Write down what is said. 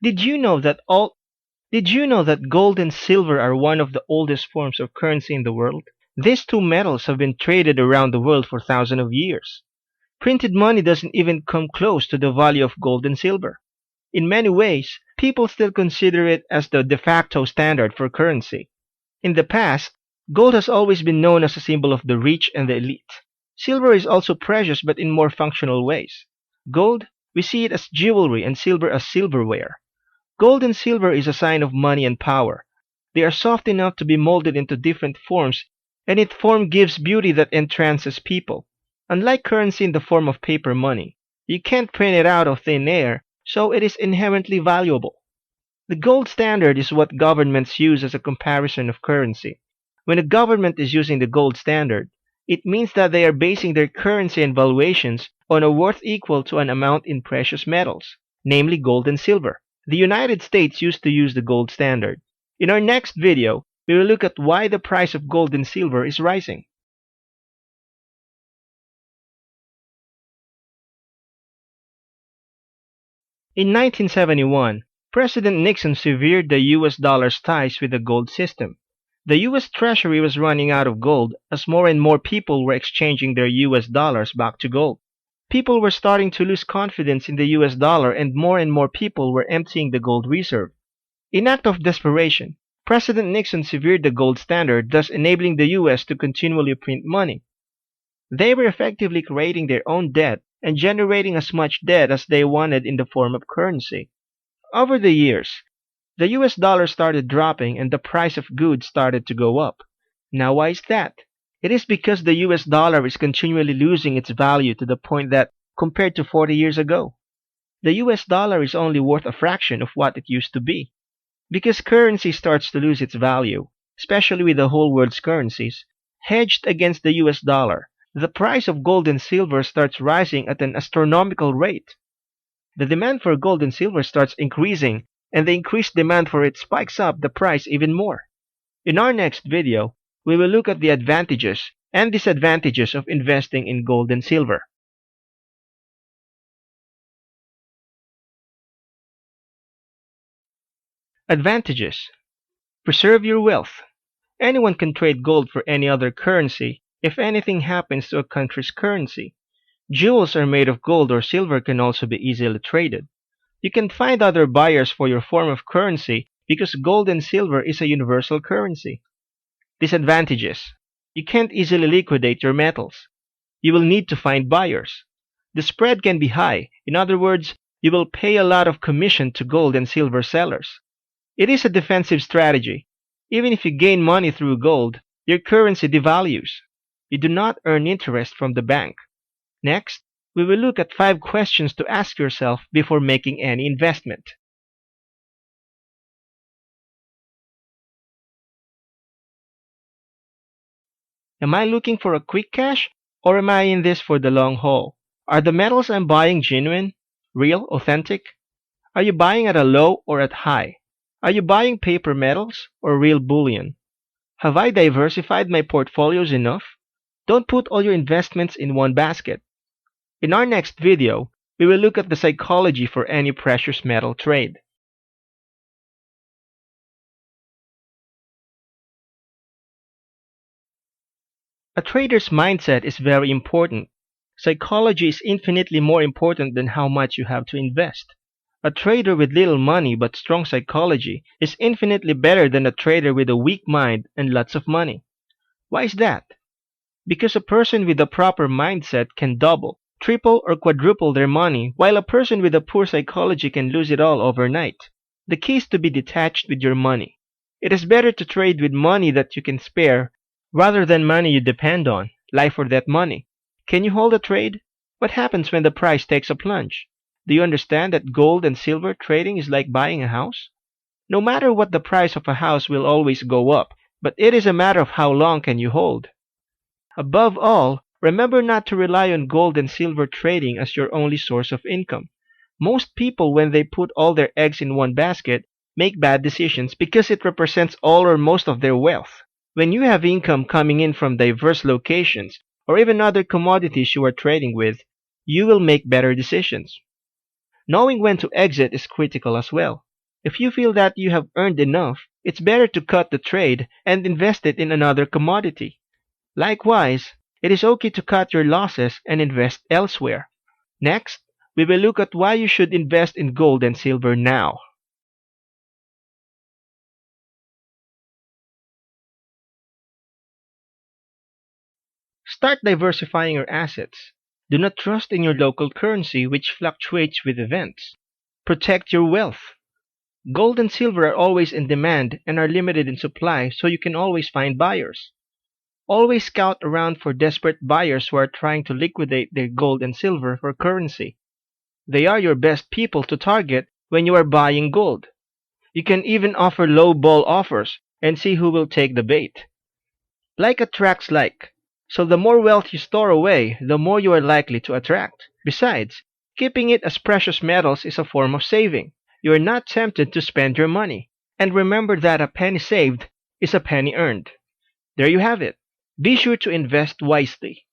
Did you know that all Did you know that gold and silver are one of the oldest forms of currency in the world? These two metals have been traded around the world for thousands of years. Printed money doesn't even come close to the value of gold and silver. In many ways, people still consider it as the de facto standard for currency. In the past, gold has always been known as a symbol of the rich and the elite. Silver is also precious but in more functional ways. Gold, we see it as jewelry and silver as silverware. Gold and silver is a sign of money and power. They are soft enough to be molded into different forms, and its form gives beauty that entrances people. Unlike currency in the form of paper money, you can't print it out of thin air, so it is inherently valuable. The gold standard is what governments use as a comparison of currency. When a government is using the gold standard, it means that they are basing their currency and valuations on a worth equal to an amount in precious metals, namely gold and silver. The United States used to use the gold standard. In our next video, we will look at why the price of gold and silver is rising. In 1971, President Nixon severed the US dollar's ties with the gold system. The US Treasury was running out of gold as more and more people were exchanging their US dollars back to gold. People were starting to lose confidence in the US dollar and more people were emptying the gold reserve. In act of desperation, President Nixon severed the gold standard, thus enabling the US to continually print money. They were effectively creating their own debt and generating as much debt as they wanted in the form of currency. Over the years, the US dollar started dropping and the price of goods started to go up. Now why is that? It is because the US dollar is continually losing its value to the point that, compared to 40 years ago, the US dollar is only worth a fraction of what it used to be. Because currency starts to lose its value, especially with the whole world's currencies, hedged against the US dollar, the price of gold and silver starts rising at an astronomical rate. The demand for gold and silver starts increasing, and the increased demand for it spikes up the price even more. In our next video, we will look at the advantages and disadvantages of investing in gold and silver. Advantages. Preserve your wealth. Anyone can trade gold for any other currency if anything happens to a country's currency. Jewels are made of gold or silver can also be easily traded. You can find other buyers for your form of currency because gold and silver is a universal currency. Disadvantages. You can't easily liquidate your metals. You will need to find buyers. The spread can be high. In other words, you will pay a lot of commission to gold and silver sellers. It is a defensive strategy. Even if you gain money through gold, your currency devalues. You do not earn interest from the bank. Next, we will look at 5 questions to ask yourself before making any investment. Am I looking for a quick cash, or am I in this for the long haul? Are the metals I'm buying genuine, real, authentic? Are you buying at a low or at high? Are you buying paper metals or real bullion? Have I diversified my portfolios enough? Don't put all your investments in one basket. In our next video, we will look at the psychology for any precious metal trade. A trader's mindset is very important. Psychology is infinitely more important than how much you have to invest. A trader with little money but strong psychology is infinitely better than a trader with a weak mind and lots of money. Why is that? Because a person with a proper mindset can double, triple, or quadruple their money, while a person with a poor psychology can lose it all overnight. The key is to be detached with your money. It is better to trade with money that you can spare rather than money you depend on, life or death money. Can you hold a trade? What happens when the price takes a plunge? Do you understand that gold and silver trading is like buying a house? No matter what, the price of a house will always go up, but it is a matter of how long can you hold. Above all, remember not to rely on gold and silver trading as your only source of income. Most people, when they put all their eggs in one basket, make bad decisions because it represents all or most of their wealth. When you have income coming in from diverse locations, or even other commodities you are trading with, you will make better decisions. Knowing when to exit is critical as well. If you feel that you have earned enough, it's better to cut the trade and invest it in another commodity. Likewise, it is okay to cut your losses and invest elsewhere. Next, we will look at why you should invest in gold and silver now. Start diversifying your assets. Do not trust in your local currency, which fluctuates with events. Protect your wealth. Gold and silver are always in demand and are limited in supply, so you can always find buyers. Always scout around for desperate buyers who are trying to liquidate their gold and silver for currency. They are your best people to target when you are buying gold. You can even offer low ball offers and see who will take the bait. Like attracts like. So the more wealth you store away, the more you are likely to attract. Besides, keeping it as precious metals is a form of saving. You are not tempted to spend your money. And remember that a penny saved is a penny earned. There you have it. Be sure to invest wisely.